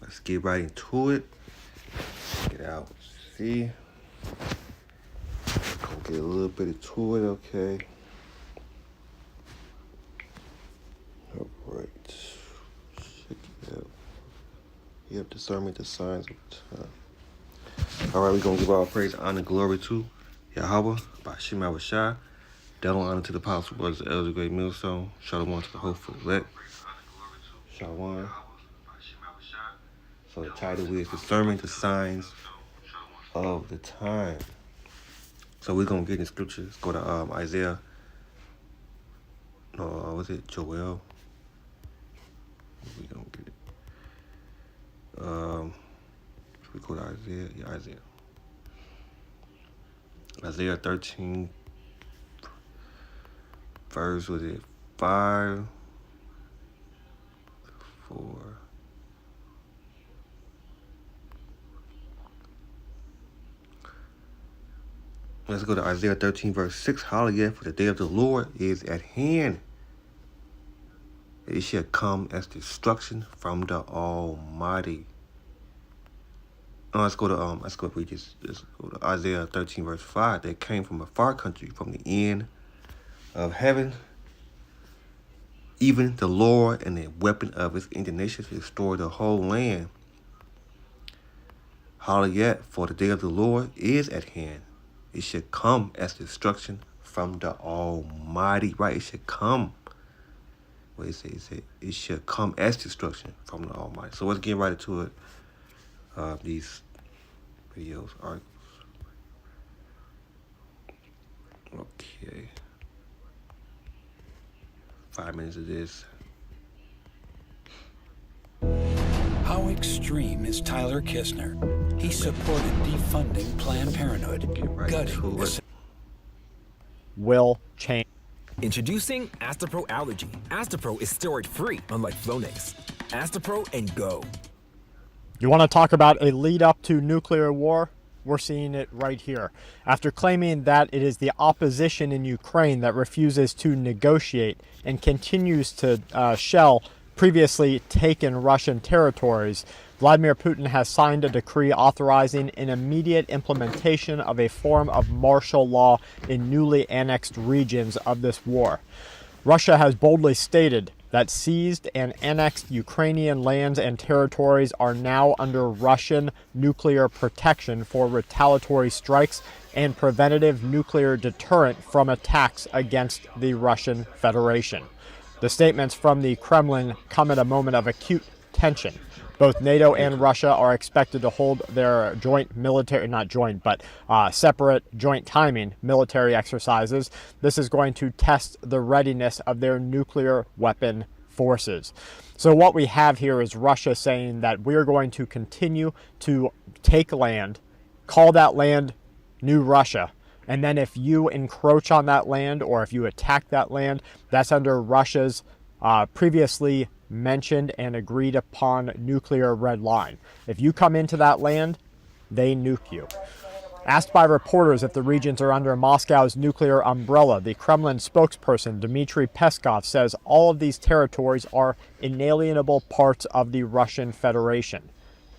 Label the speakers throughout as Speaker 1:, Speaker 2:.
Speaker 1: Let's get right into it. Check it out. See? Gonna get a little bit into it, okay? Alright. Check it out. Yep, discernment, the signs of the time. Alright, we're gonna give all praise, honor, glory to Yahweh, by Shema Rashai. Double honor to the apostle, brothers, the elders, great millstone. Shalom to the hopeful elect. Shalom. So the title is Discernment, the Signs of the Time. So we're going to get in scripture. Let's go to Isaiah. No, was it Joel? We don't get it. We go to Isaiah. Yeah, Isaiah. Isaiah 13, verse, was it 5, 4. Let's go to Isaiah 13, verse 6. Hallelujah, for the day of the Lord is at hand. It shall come as destruction from the Almighty. Let's go to let's go to Isaiah 13, verse 5. They came from a far country, from the end of heaven. Even the Lord and the weapon of his indignation to destroy the whole land. Hallelujah, for the day of the Lord is at hand. It should come as destruction from the Almighty. Right? It should come. What it say? It should come as destruction from the Almighty. So let's get right into it. These videos, articles. Okay. 5 minutes of this.
Speaker 2: How extreme is Tyler Kistner? He supported defunding Planned Parenthood, gutting the...
Speaker 3: Will change.
Speaker 4: Introducing Astapro Allergy. Astapro is steroid-free, unlike Flonase. Astapro and go.
Speaker 3: You want to talk about a lead up to nuclear war? We're seeing it right here. After claiming that it is the opposition in Ukraine that refuses to negotiate and continues to shell previously taken Russian territories, Vladimir Putin has signed a decree authorizing an immediate implementation of a form of martial law in newly annexed regions of this war. Russia has boldly stated that seized and annexed Ukrainian lands and territories are now under Russian nuclear protection for retaliatory strikes and preventative nuclear deterrent from attacks against the Russian Federation. The statements from the Kremlin come at a moment of acute tension. Both NATO and Russia are expected to hold their joint military, not joint, but separate joint timing military exercises. This is going to test the readiness of their nuclear weapon forces. So what we have here is Russia saying that we're going to continue to take land, call that land New Russia, and then if you encroach on that land or if you attack that land, that's under Russia's previously mentioned and agreed upon nuclear red line. If you come into that land, they nuke you. Asked by reporters if the regions are under Moscow's nuclear umbrella, the Kremlin spokesperson Dmitry Peskov says all of these territories are inalienable parts of the Russian Federation.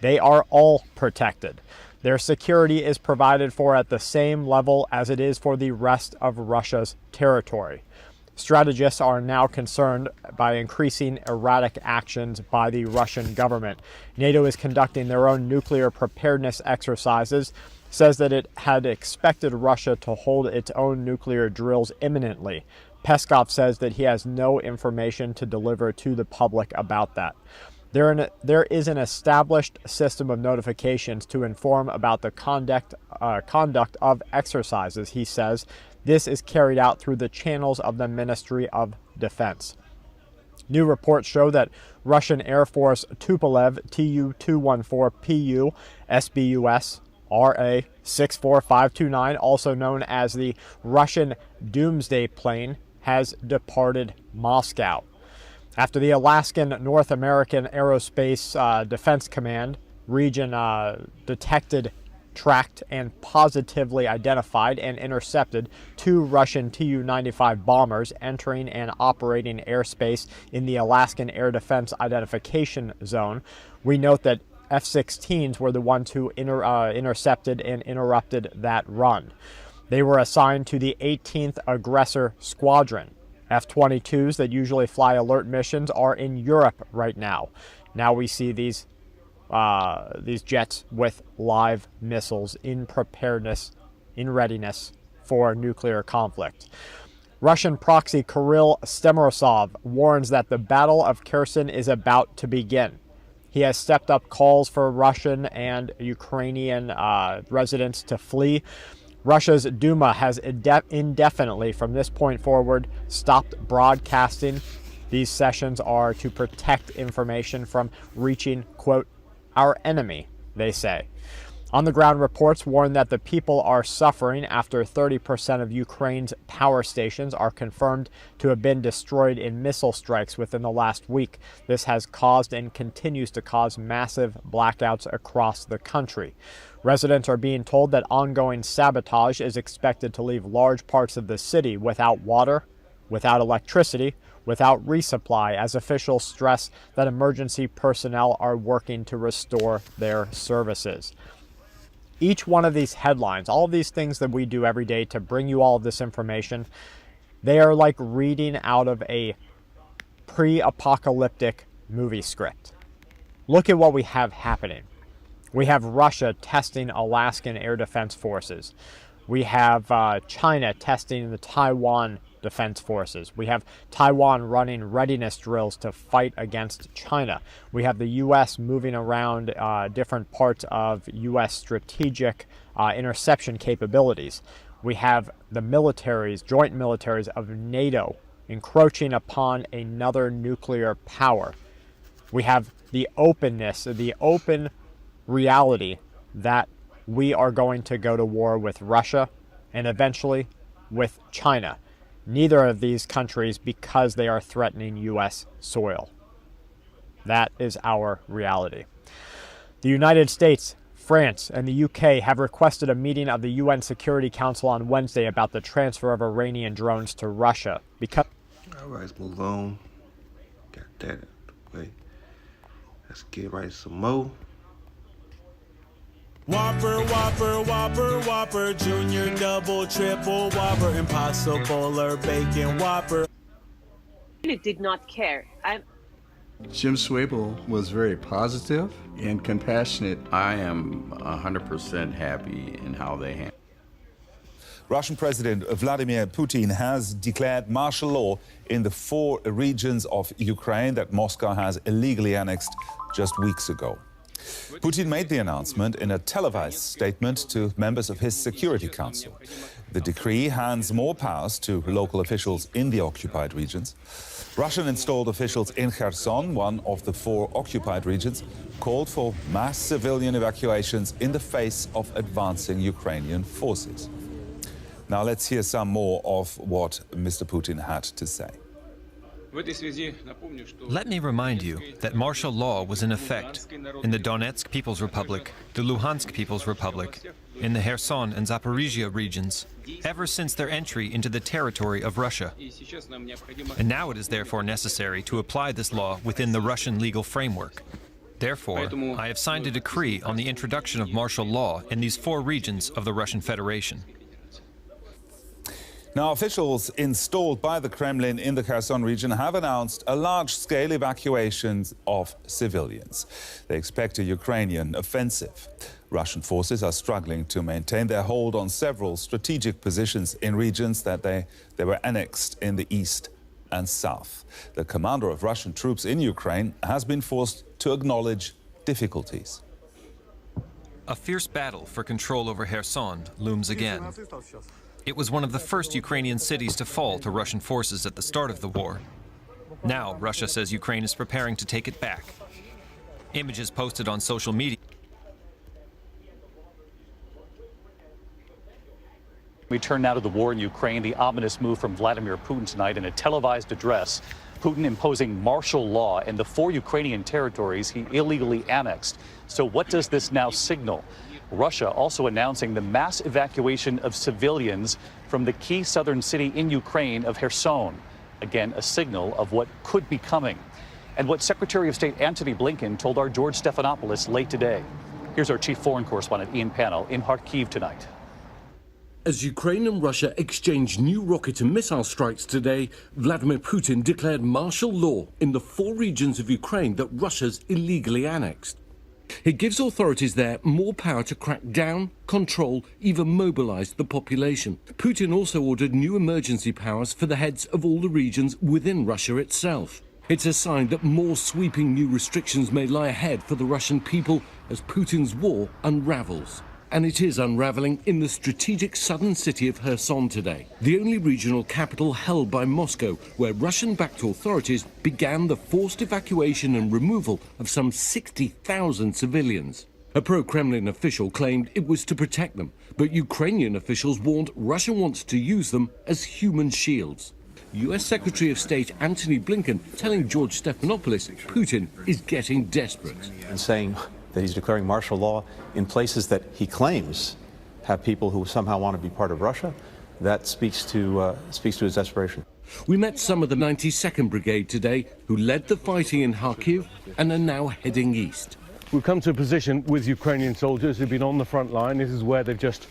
Speaker 3: They are all protected. Their security is provided for at the same level as it is for the rest of Russia's territory. Strategists are now concerned by increasing erratic actions by the Russian government. NATO is conducting their own nuclear preparedness exercises, says that it had expected Russia to hold its own nuclear drills imminently. Peskov says that he has no information to deliver to the public about that. There is an established system of notifications to inform about the conduct of exercises, he says. This is carried out through the channels of the Ministry of Defense. New reports show that Russian Air Force Tupolev Tu-214PU SBUS RA 64529, also known as the Russian Doomsday Plane, has departed Moscow. After the Alaskan North American Aerospace Defense Command region detected tracked and positively identified and intercepted 2 Russian Tu-95 bombers entering and operating airspace in the Alaskan Air Defense Identification Zone. We note that F-16s were the ones who intercepted and interrupted that run. They were assigned to the 18th Aggressor Squadron. F-22s that usually fly alert missions are in Europe right now. Now we see these jets with live missiles in preparedness, in readiness for nuclear conflict. Russian proxy Kirill Stemorosov warns that the Battle of Kherson is about to begin. He has stepped up calls for Russian and Ukrainian residents to flee. Russia's Duma has indefinitely, from this point forward, stopped broadcasting. These sessions are to protect information from reaching, quote, our enemy, they say. On-the-ground reports warn that the people are suffering after 30% of Ukraine's power stations are confirmed to have been destroyed in missile strikes within the last week. This has caused and continues to cause massive blackouts across the country. Residents are being told that ongoing sabotage is expected to leave large parts of the city without water, without electricity, without resupply, as officials stress that emergency personnel are working to restore their services. Each one of these headlines, all of these things that we do every day to bring you all of this information, they are like reading out of a pre-apocalyptic movie script. Look at what we have happening. We have Russia testing Alaskan air defense forces. We have China testing the Taiwan defense forces. We have Taiwan running readiness drills to fight against China. We have the U.S. moving around different parts of U.S. strategic interception capabilities. We have the militaries, joint militaries of NATO encroaching upon another nuclear power. We have the openness, the open reality that we are going to go to war with Russia and eventually with China. Neither of these countries because they are threatening U.S. soil. That is our reality. The United States, France, and the UK have requested a meeting of the UN Security Council on Wednesday about the transfer of Iranian drones to Russia.
Speaker 1: All right, let's move on. Got that out the way. Let's get right some more.
Speaker 5: Whopper, Whopper, Whopper, Whopper, Junior, Double, Triple, Whopper, Impossible or Bacon Whopper.
Speaker 6: Really did not care.
Speaker 7: Jim Swable was very positive and compassionate.
Speaker 8: I am 100% happy in how they handled.
Speaker 9: Russian President Vladimir Putin has declared martial law in the 4 regions of Ukraine that Moscow has illegally annexed just weeks ago. Putin made the announcement in a televised statement to members of his Security Council. The decree hands more powers to local officials in the occupied regions. Russian-installed officials in Kherson, one of the 4 occupied regions, called for mass civilian evacuations in the face of advancing Ukrainian forces. Now let's hear some more of what Mr. Putin had to say.
Speaker 10: Let me remind you that martial law was in effect in the Donetsk People's Republic, the Luhansk People's Republic, in the Kherson and Zaporizhia regions, ever since their entry into the territory of Russia. And now it is therefore necessary to apply this law within the Russian legal framework. Therefore, I have signed a decree on the introduction of martial law in these 4 regions of the Russian Federation.
Speaker 9: Now, officials installed by the Kremlin in the Kherson region have announced a large-scale evacuation of civilians. They expect a Ukrainian offensive. Russian forces are struggling to maintain their hold on several strategic positions in regions that they were annexed in the east and south. The commander of Russian troops in Ukraine has been forced to acknowledge difficulties.
Speaker 10: A fierce battle for control over Kherson looms again. It was one of the first Ukrainian cities to fall to Russian forces at the start of the war. Now, Russia says Ukraine is preparing to take it back. Images posted on social media.
Speaker 11: We turn now to the war in Ukraine, the ominous move from Vladimir Putin tonight in a televised address. Putin imposing martial law in the 4 Ukrainian territories he illegally annexed. So what does this now signal? Russia also announcing the mass evacuation of civilians from the key southern city in Ukraine of Kherson. Again, a signal of what could be coming. And what Secretary of State Antony Blinken told our George Stephanopoulos late today. Here's our chief foreign correspondent Ian Pannell in Kharkiv tonight.
Speaker 12: As Ukraine and Russia exchanged new rocket and missile strikes today, Vladimir Putin declared martial law in the 4 regions of Ukraine that Russia's illegally annexed. It gives authorities there more power to crack down, control, even mobilize the population. Putin also ordered new emergency powers for the heads of all the regions within Russia itself. It's a sign that more sweeping new restrictions may lie ahead for the Russian people as Putin's war unravels. And it is unraveling in the strategic southern city of Kherson today, the only regional capital held by Moscow, where Russian-backed authorities began the forced evacuation and removal of some 60,000 civilians. A pro-Kremlin official claimed it was to protect them, but Ukrainian officials warned Russia wants to use them as human shields. US Secretary of State Antony Blinken telling George Stephanopoulos Putin is getting desperate.
Speaker 13: And saying that he's declaring martial law in places that he claims have people who somehow want to be part of Russia, that speaks to his desperation.
Speaker 12: We met some of the 92nd Brigade today who led the fighting in Kharkiv and are now heading east.
Speaker 14: We've come to a position with Ukrainian soldiers who've been on the front line. This is where they've just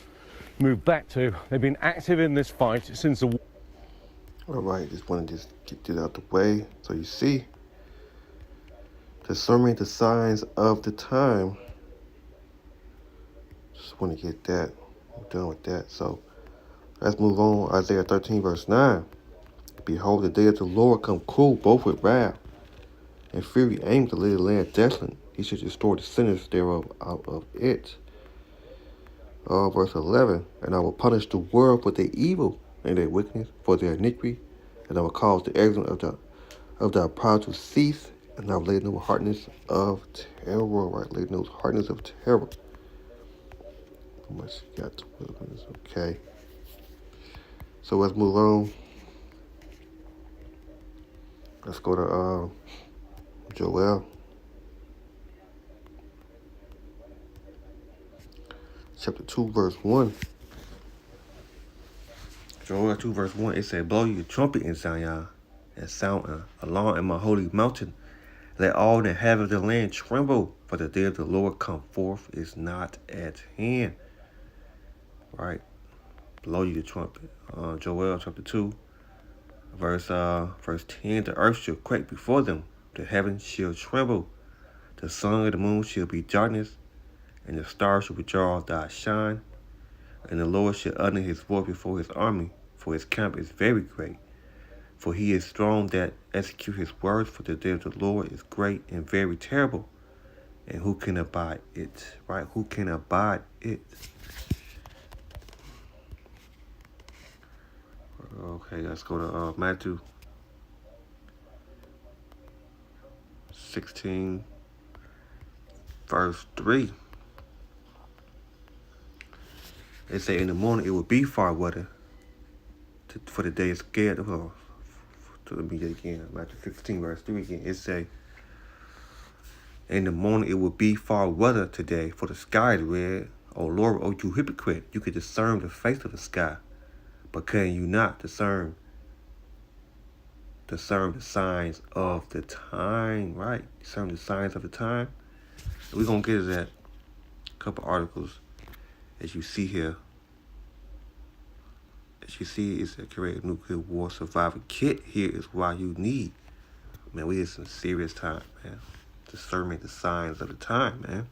Speaker 14: moved back to. They've been active in this fight since the war.
Speaker 1: All right, just want to get this out the way. So you see, discerning the signs of the time. Just want to get that. I'm done with that. So let's move on. Isaiah 13, verse 9. Behold, the day of the Lord come cruel, both with wrath and fury, aimed to lay the land desolate. He should destroy the sinners thereof out of it. Verse 11. And I will punish the world for their evil and their wickedness, for their iniquity, and I will cause the excellence of thy pride to cease, and I will lay no hardness of terror. Right, lay no hardness of terror. How much you got? 12 minutes. Okay. So let's move on. Let's go to Joel. Chapter 2, verse 1. Joel 2, verse 1, it said, blow your trumpet in Zion, and sound an alarm in my holy mountain. Let all that inhabit the land tremble, for the day of the Lord come forth is not at hand. Right. Blow you the trumpet. Joel chapter 2, verse 10, the earth shall quake before them, the heavens shall tremble, the sun and the moon shall be darkness, and the stars shall withdraw thy shine. And the Lord shall utter his voice before his army, for his camp is very great. For he is strong that execute his words, for the day of the Lord is great and very terrible. And who can abide it? Right? Who can abide it? Okay, let's go to Matthew 16, verse 3. They say in the morning it will be far weather, for the day is scared of her. Let me get again. Matthew 16, verse 3 again. It say, in the morning it will be far weather today, for the sky is red. O Lord, O you hypocrite, you could discern the face of the sky, but can you not discern the signs of the time, right? Discern the signs of the time. We're going to get to that. A couple articles. As you see here, it's a create a nuclear war survivor kit. Here is why you need. Man, we in some serious time, man. Discerning the signs of the time, man.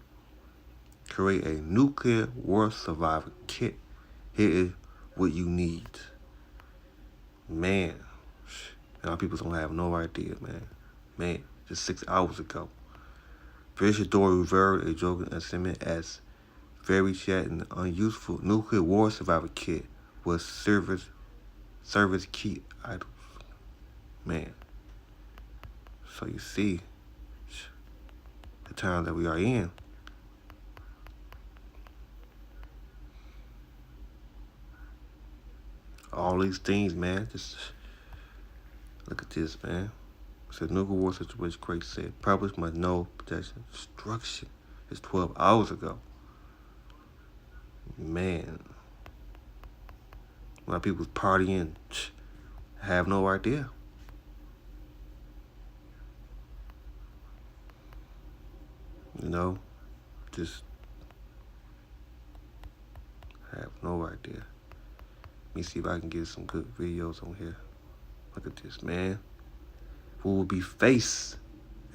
Speaker 1: Create a nuclear war survivor kit. Here is what you need. Man, now people don't have no idea, man. Man, just 6 hours ago, British Door revealed a joking assessment as very yet an unuseful nuclear war survivor kit with service key items. Man. So you see the time that we are in. All these things, man. Just look at this, man. It says nuclear war situation, Craig said. Published must know protection. Destruction. It's 12 hours ago. Man. A lot of people's partying. Have no idea. You know, just have no idea. Let me see if I can get some good videos on here. Look at this, man. Who will be faced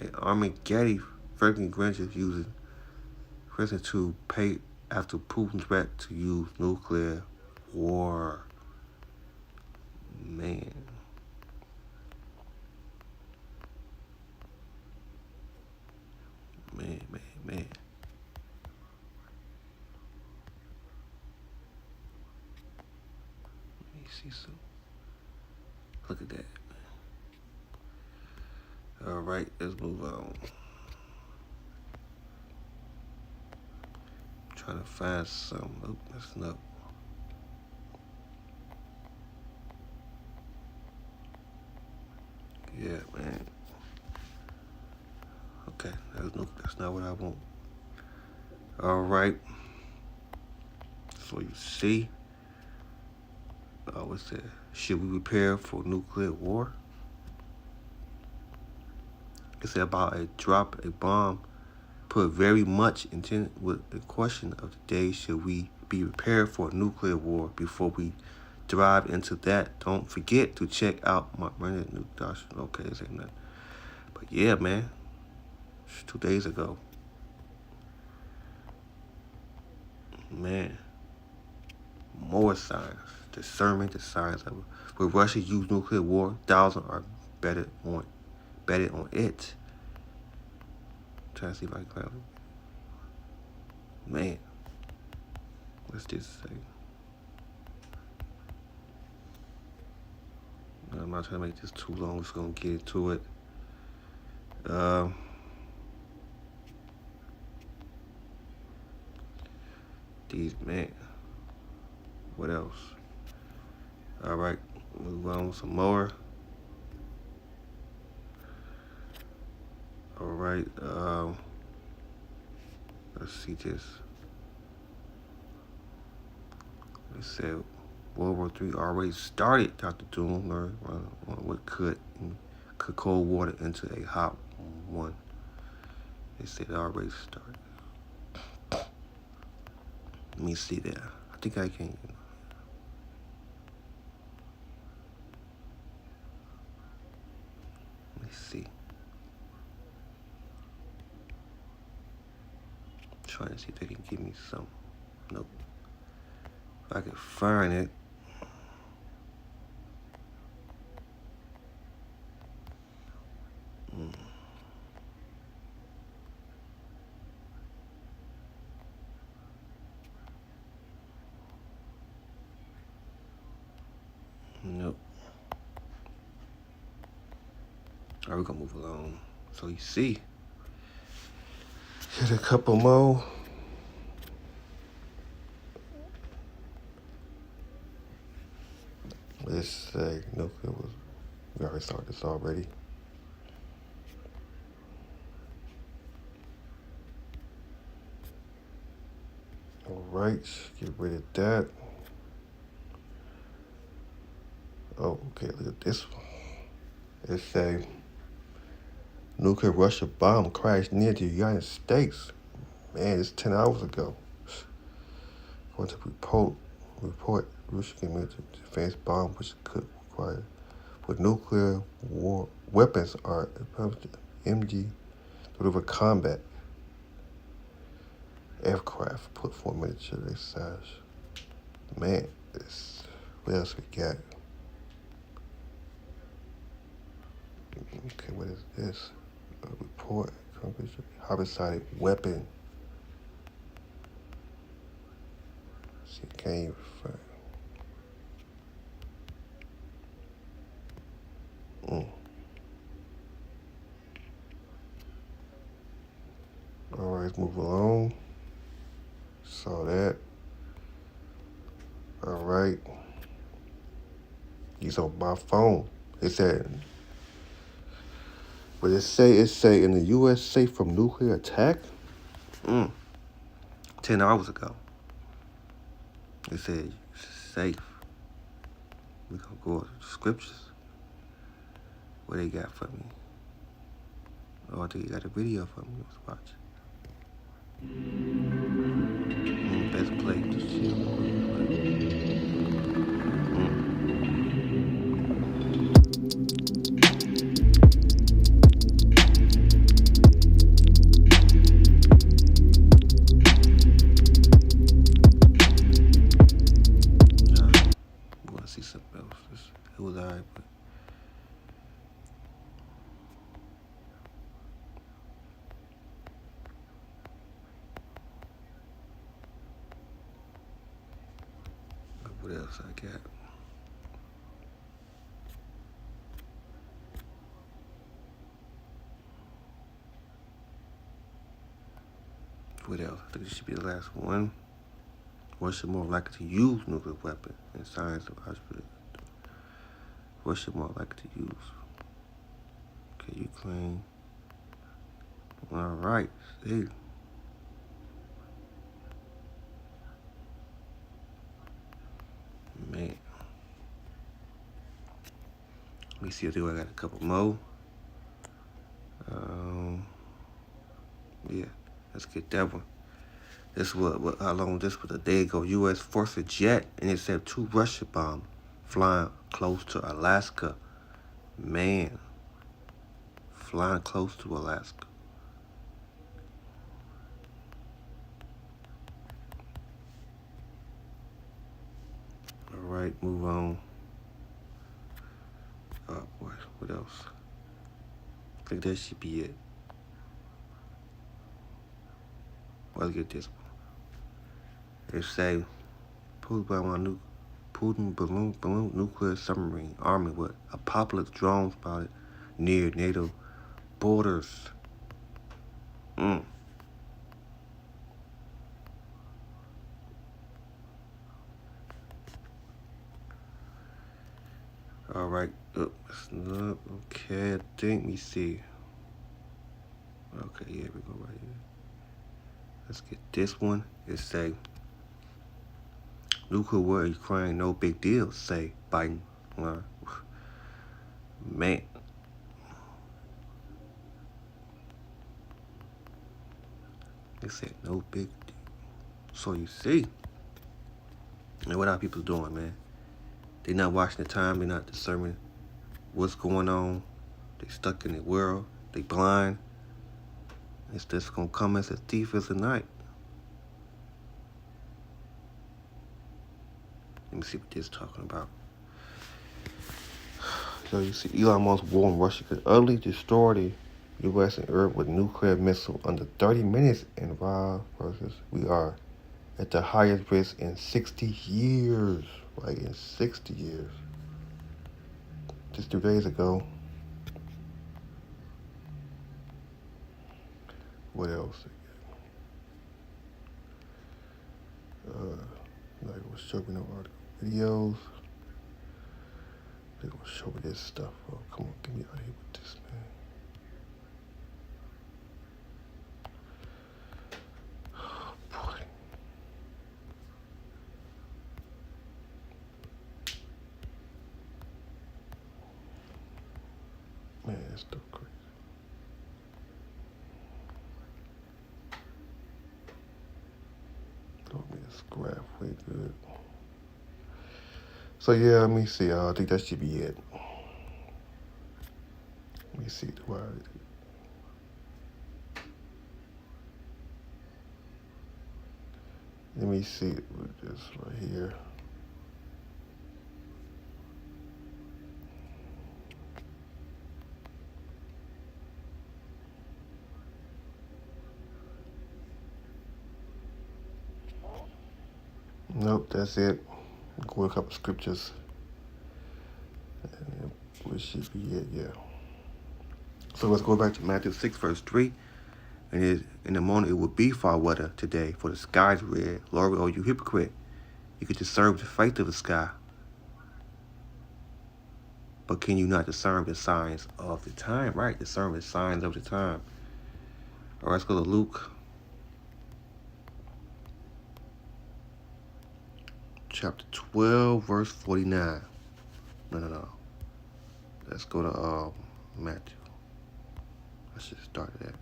Speaker 1: at Armageddon freaking Grinches using prison to pay after Putin's threat to use nuclear war. Man. Man. Let me see some. Look at that. All right, let's move on. Trying to find some. Oh, that's not. Yeah, man. Okay, that's not what I want. All right. So you see, what's that? Should we prepare for nuclear war? It's about a bomb put very much intended with the question of the day: should we be prepared for a nuclear war before we dive into that? Don't forget to check out my brand new documentary. Okay, this ain't nothing. But yeah, man. 2 days ago. Man. More signs. Discernment, the signs of it. Will Russia use nuclear war? Thousands are betted on it. Trying to see if I can grab it. Man. What's this say? No, I'm not trying to make this too long. I'm just gonna get into it. These, man. What else? All right, move on some more. All right, let's see this. It said World War III already started. Dr. Doom learned what could cold water into a hot one. They said it already started. Let me see that. I think I can. Let me see. Trying to see if they can give me some. Nope. If I can find it. Nope. All right, we're gonna move along. So you see, hit a couple more. Let's say nuclear was. We already started this already. All right, get rid of that. Oh, okay, look at this one. It say nuclear Russia bomb crashed near the United States. Man, it's 10 hours ago. According to report, Russian military defense bomb which could require with nuclear war weapons are MG deliver combat aircraft put for military exercise. Man, what else we got? Okay, what is this? A report, homicide weapon. See, can't even find. All right, let's move along. Saw that. All right. He's on my phone. It said, but it say in the U.S. safe from nuclear attack. 10 hours ago. It said safe. We're gonna go to the scriptures. What they got for me? Oh, they got a video for me. Let's watch. Best play to chill. We want to see something else. It was alright, but. What else I got? What else? I think this should be the last one. Russia more likely to use nuclear weapon in science of hospital. Russia more likely to use. Okay, Ukraine. All right, see. Man. Let me see if I got a couple more. Yeah, let's get that one. This was how long this was a day ago. U.S. forced a jet and it said 2 Russia bombs flying close to Alaska. Man, flying close to Alaska. All right, move on. Oh boy, what else? I think that should be it. Let's get this one. It say Putin balloon nuclear submarine army with apocalypse drones spotted near NATO borders. All right. Okay, I think we see. Okay, yeah, we go right here. Let's get this one. It say nuclear war in Ukraine, no big deal, say Biden. Man. They said no big deal. So you see. And what are people doing, man? They not watching the time, they not discerning what's going on. They stuck in the world, they blind. It's just gonna come as a thief as a night. Let me see what this is talking about. So you see, Elon Musk warned Russia could utterly destroy the U.S. and Europe with nuclear missile under 30 minutes. And Rob versus we are at the highest risk in 60 years. Like in 60 years. Just 2 days ago. What else? Like it was showing no article videos. They're gonna show me this stuff. Oh, come on, get me out of here with this, man. Oh, boy. Man, it's still crazy. Don't be a scrap way good. So yeah, let me see. I think that should be it. Let me see. Let me see with this right here. Nope, that's it. Go a couple scriptures. And it should be it, yeah. So let's go back to Matthew 6, verse 3. And in the morning it will be far wetter today, for the sky is red. Lord, oh, you hypocrite. You could discern the face of the sky. But can you not discern the signs of the time? Right, discern the signs of the time. All right, let's go to Luke. chapter 12, verse 49. No. Let's go to Matthew. I should start at that.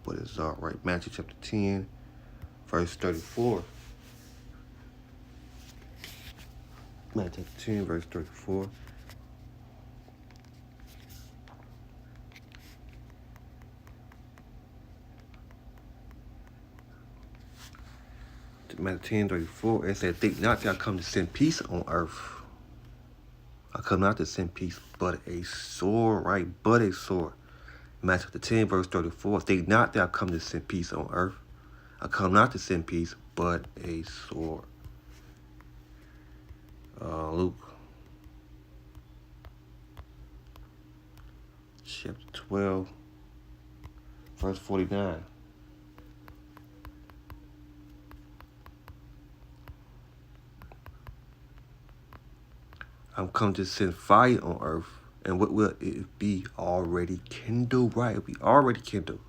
Speaker 1: But it's all right. Matthew chapter 10, verse 34. Matthew chapter 10, verse 34. Matthew 10, 34. It said, think not that I come to send peace on earth. I come not to send peace, but a sword, right? But a sword. Matthew chapter 10, verse 34. Think not that I come to send peace on earth. I come not to send peace, but a sword. Luke chapter 12, verse 49. I'm come to send fire on earth, and what will it be already kindled? Right, it'll be already kindled.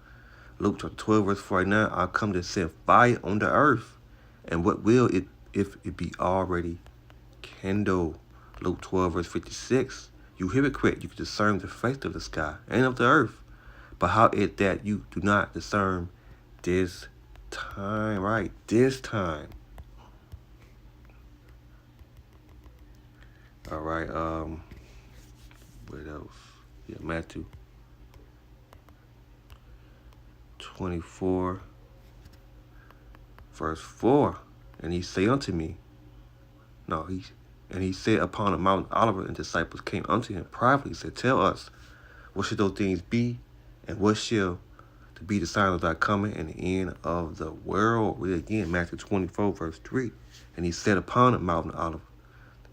Speaker 1: Luke chapter 12, verse 49. I come to send fire on the earth, and what will it if it be already kindled? Luke 12, verse 56. You hypocrite, you can discern the face of the sky and of the earth, but how is that you do not discern this time? Right, this time. All right, what else? Yeah, Matthew 24, verse 4. And he said unto me, and he said upon the Mount Olivet, and disciples came unto him privately. He said, tell us, what should those things be, and what shall to be the sign of thy coming and the end of the world? Read again, Matthew 24, verse 3. And he said upon the Mount Olivet,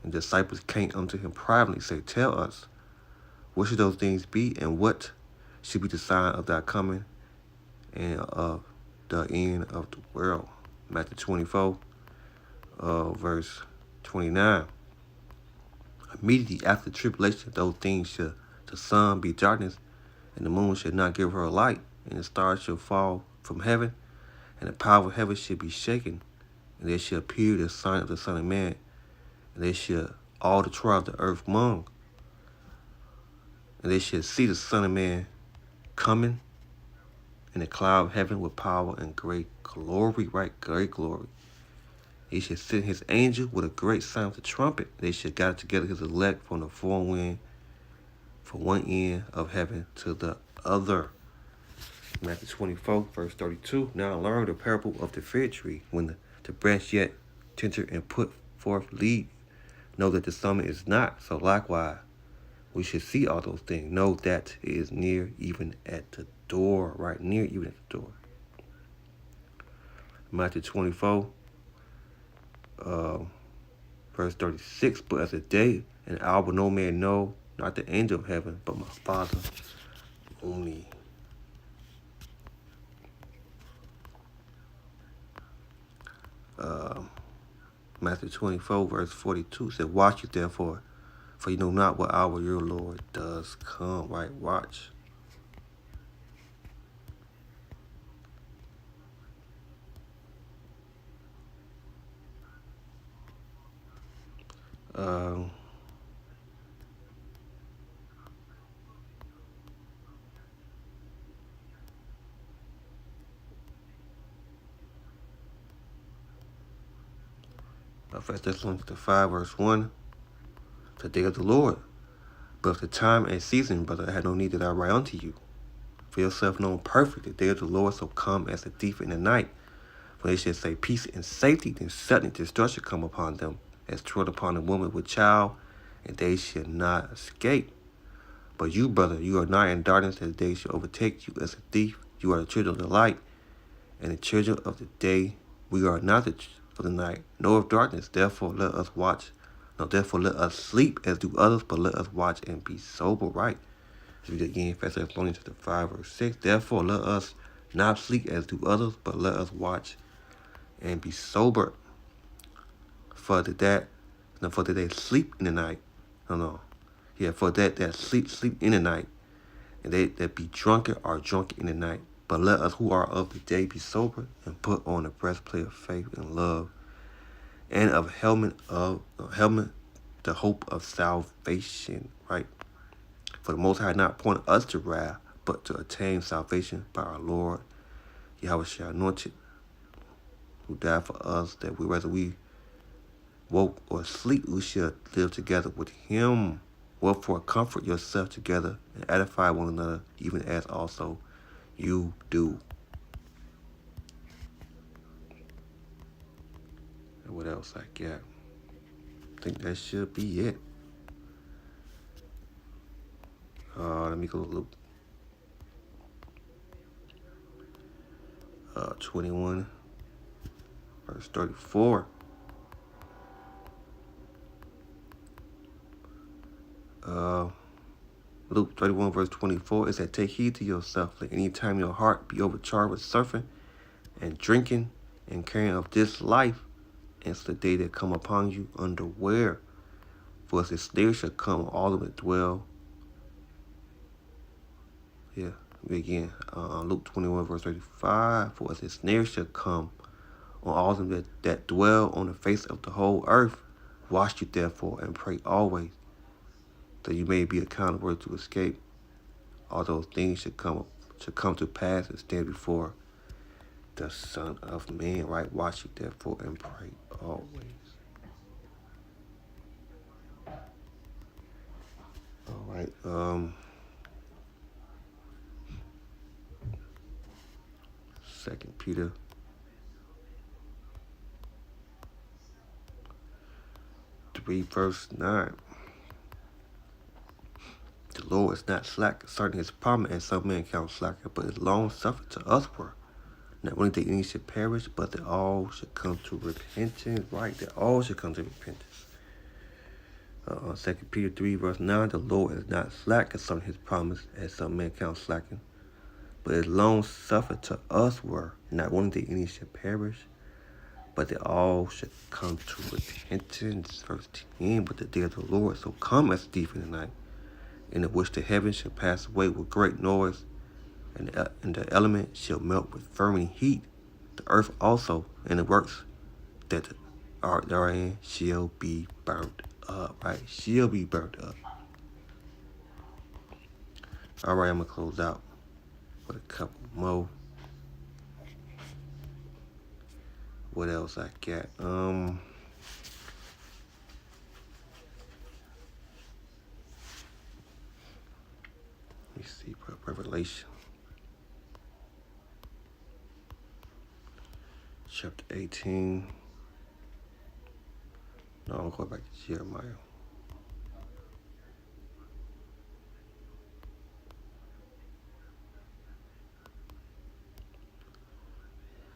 Speaker 1: and the disciples came unto him privately, say, tell us, what should those things be, and what should be the sign of thy coming and of the end of the world? Matthew 24, verse 29. Immediately after the tribulation, those things shall the sun be darkness, and the moon shall not give her light, and the stars shall fall from heaven, and the power of heaven shall be shaken, and there shall appear the sign of the Son of Man, and they shall all the tribes of the earth mourn, and they shall see the Son of Man coming in the cloud of heaven with power and great glory, right? Great glory. He shall send his angel with a great sound of the trumpet. They shall gather together his elect from the four wind, from one end of heaven to the other. Matthew 24, verse 32. Now learn the parable of the fig tree. When the branch yet tender and put forth leaves, know that the summer is not. So likewise, we should see all those things. Know that it is near, even at the door. Right, near, even at the door. Matthew 24, verse 36. But as a day and hour will no man know, not the angel of heaven, but my Father only. Matthew 24, verse 42 said, watch you therefore, for you know not what hour your Lord does come. Right, watch. First Thessalonians 5, verse 1. The day of the Lord. But if the time and season, brother, I had no need that I write unto you. For yourself known perfect, the day of the Lord shall come as a thief in the night. For they shall say peace and safety, then suddenly destruction come upon them, as trod upon a woman with child, and they shall not escape. But you, brother, you are not in darkness, that the day shall overtake you as a thief. You are the children of the light, and the children of the day. We are not of the night, nor of darkness. Therefore let us watch. No, therefore let us sleep as do others, but let us watch and be sober. Right. Let's read it again, 1 Thessalonians 5, verse 6. Therefore let us not sleep as do others, but let us watch and be sober. For that they sleep in the night. For that sleep in the night, and they that be drunken are drunk in the night. But let us who are of the day be sober, and put on the breastplate of faith and love, and of helmet, the hope of salvation, right? For the Most High not appointed us to wrath, but to attain salvation by our Lord Yahweh shall anointed, who died for us, that we, whether we woke or sleep, we shall live together with him. Wherefore comfort yourself together and edify one another, even as also you do. And what else I got? I think that should be it. Let me go to Luke 21, verse 34. Luke 31, verse 24 is that take heed to yourself, let any time your heart be overcharged with surfing and drinking and carrying of this life, and it's the day that come upon you underwear. For as the snare shall come on all of it dwell. Yeah, again, Luke 21, verse 35. For as the snare shall come on all of them that dwell on the face of the whole earth, watch you therefore and pray always, that you may be accounted worthy to escape. All those things should come to pass and stand before the Son of Man, right? Watch you therefore and pray always. All right. 2 Peter 3, verse 9. The Lord is not slack concerning his promise, as some men count slacker, but is long suffering to usward. Not only that any should perish, but that all should come to repentance. Right, that all should come to repentance. 2 Peter 3, verse 9. The Lord is not slack concerning his promise, as some men count slacking, but is long suffering to usward. Not only that any should perish, but that all should come to repentance. Verse 10. But the day of the Lord so come as a thief in the night, in which the heavens shall pass away with great noise, and the element shall melt with fervent heat. The earth also and the works that are therein shall be burnt up. Right? Shall be burnt up. All right, I'm going to close out with a couple more. What else I got? Let me see. Revelation. Chapter 18. No, I'm going back to Jeremiah.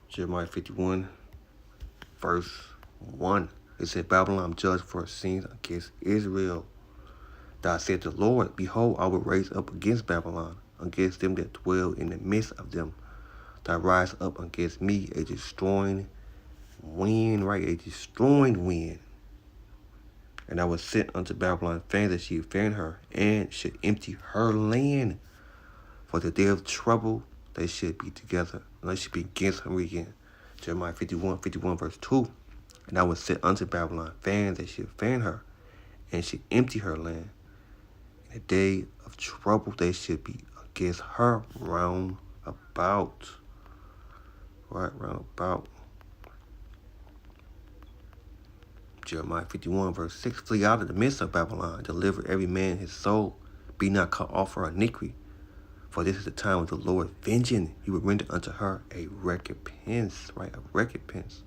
Speaker 1: Jeremiah 51, verse 1. It said, Babylon judged for her sins against Israel. Thou said the Lord, behold, I will raise up against Babylon, against them that dwell in the midst of them. Thou rise up against me a destroying wind, right? A destroying wind. And I was sent unto Babylon fans that she would fan her, and should empty her land. For the day of trouble they should be together, and they should be against her again. Jeremiah 51, verse 2. And I was sent unto Babylon fans that should fan her, and should empty her land. In the day of trouble they should be against her round about. Right, round about. Jeremiah 51, verse 6. Flee out of the midst of Babylon, deliver every man his soul. Be not cut off for iniquity. For this is the time of the Lord vengeance. He will render unto her a recompense. Right, a recompense.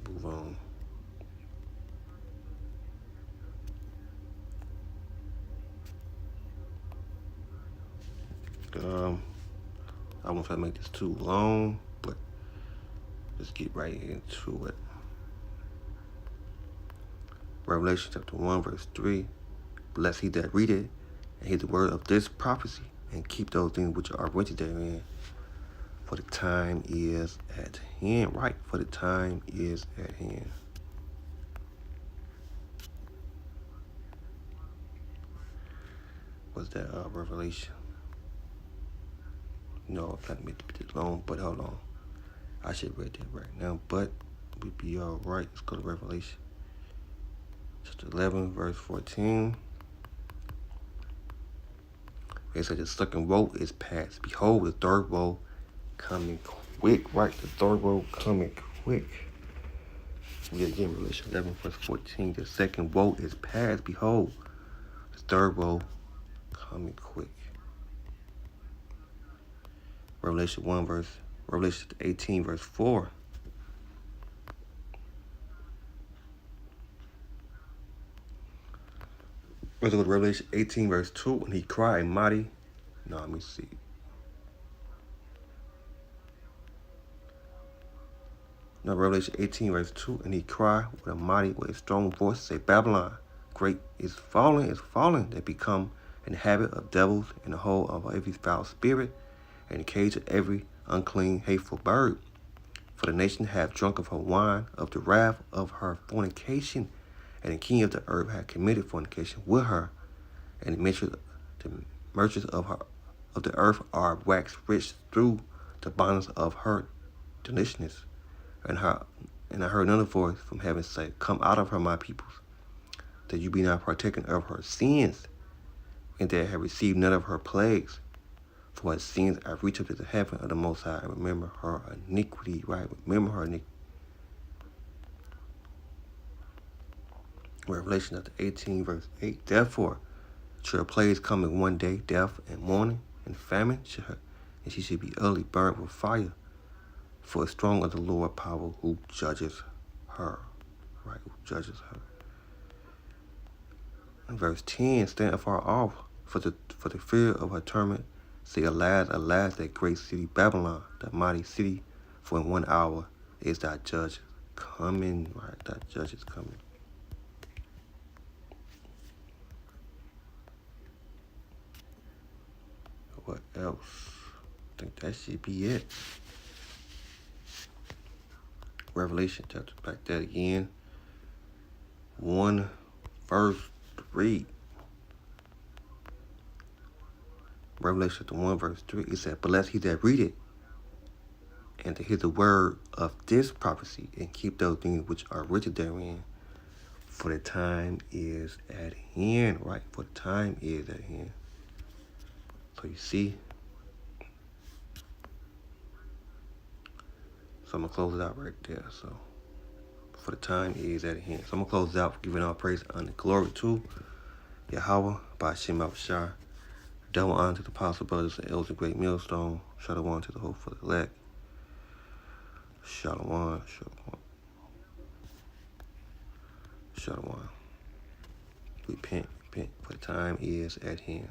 Speaker 1: Move on. I won't try to make this too long, but let's get right into it. Revelation chapter 1, verse 3. Bless he that readeth, and hear the word of this prophecy, and keep those things which are written therein. For the time is at hand. Right, for the time is at hand. What's that? Revelation You know, I'm trying to make it long, but hold on. I should read that right now, but we'll be all right. Let's go to Revelation. Chapter 11, verse 14. It said the second woe is past. Behold, the third woe coming quick. Right, the third woe coming quick. We again, Revelation 11, verse 14. The second woe is past. Behold, the third woe coming quick. Revelation 18, verse 4. Let's go to Revelation 18, verse 2. And he cried mighty. No, let me see. No, Revelation 18, verse 2. And he cried with a strong voice, say, Babylon, great is fallen, that become an habit of devils, and the hole of every foul spirit, and the cage of every unclean, hateful bird. For the nation hath drunk of her wine, of the wrath of her fornication, and the king of the earth hath committed fornication with her, and the merchants of the earth are waxed rich through the bondage of her deliciousness. And I heard another voice from heaven say, Come out of her, my peoples, that you be not partaken of her sins, and that have received none of her plagues. For her sins I reach up to the heaven of the Most High, and remember her iniquity, right? Remember her iniquity. Revelation chapter 18, verse 8. Therefore shall her plagues come in one day, death and mourning and famine, and she should be utterly burnt with fire. For it's strong of the Lord power who judges her. Right, who judges her. In verse 10, stand afar off, for the fear of her torment. Say, alas, alas, that great city Babylon, that mighty city, for in 1 hour is thy judge coming. Right, thy judge is coming. What else? I think that should be it. Revelation chapter, back that again. 1 verse 3. Revelation chapter 1 verse 3. It said, Blessed he that readeth, and to hear the word of this prophecy, and keep those things which are written therein. For the time is at hand, right? For the time is at hand. So you see. So I'm going to close it out right there. So, for the time is at hand. So I'm going to close it out, giving all praise and glory to Yahweh, by Shem Shah. Double honor to the apostle brothers and elders of Great Millstone. Shalom to the hope for the elect. Shalom, shalom. Shalom. Repent, for the time is at hand.